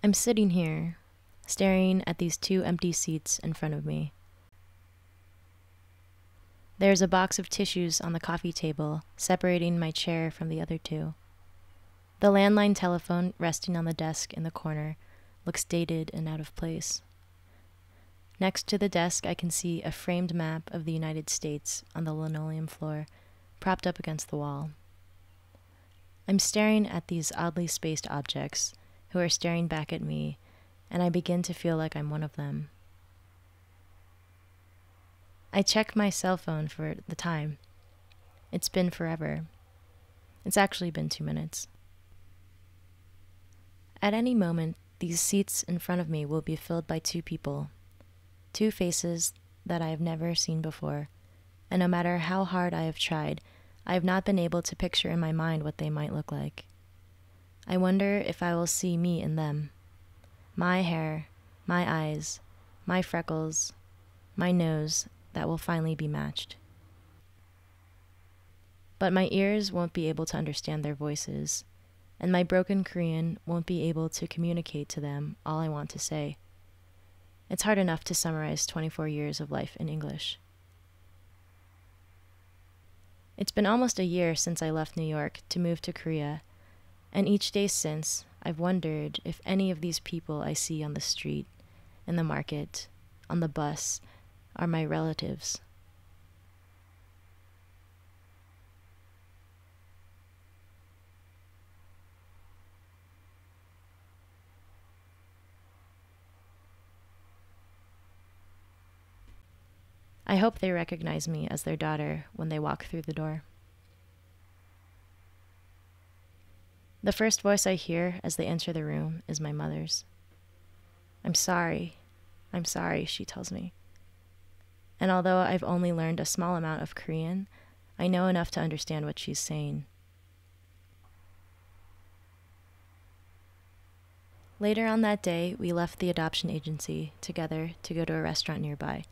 I'm sitting here, staring at these two empty seats in front of me. There's a box of tissues on the coffee table, separating my chair from the other two. The landline telephone resting on the desk in the corner looks dated and out of place. Next to the desk, I can see a framed map of the United States on the linoleum floor, propped up against the wall. I'm staring at these oddly spaced objects, who are staring back at me, and I begin to feel like I'm one of them. I check my cell phone for the time. It's been forever. It's actually been 2 minutes. At any moment, these seats in front of me will be filled by two people, two faces that I have never seen before, and no matter how hard I have tried, I have not been able to picture in my mind what they might look like. I wonder if I will see me in them. My hair, my eyes, my freckles, my nose that will finally be matched. But my ears won't be able to understand their voices, and my broken Korean won't be able to communicate to them all I want to say. It's hard enough to summarize 24 years of life in English. It's been almost a year since I left New York to move to Korea, and each day since, I've wondered if any of these people I see on the street, in the market, on the bus, are my relatives. I hope they recognize me as their daughter when they walk through the door. The first voice I hear as they enter the room is my mother's. I'm sorry, she tells me. And although I've only learned a small amount of Korean, I know enough to understand what she's saying. Later on that day, we left the adoption agency together to go to a restaurant nearby.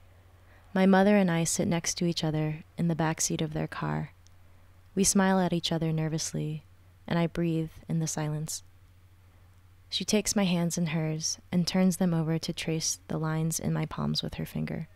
My mother and I sit next to each other in the back seat of their car. We smile at each other nervously, and I breathe in the silence. She takes my hands in hers and turns them over to trace the lines in my palms with her finger.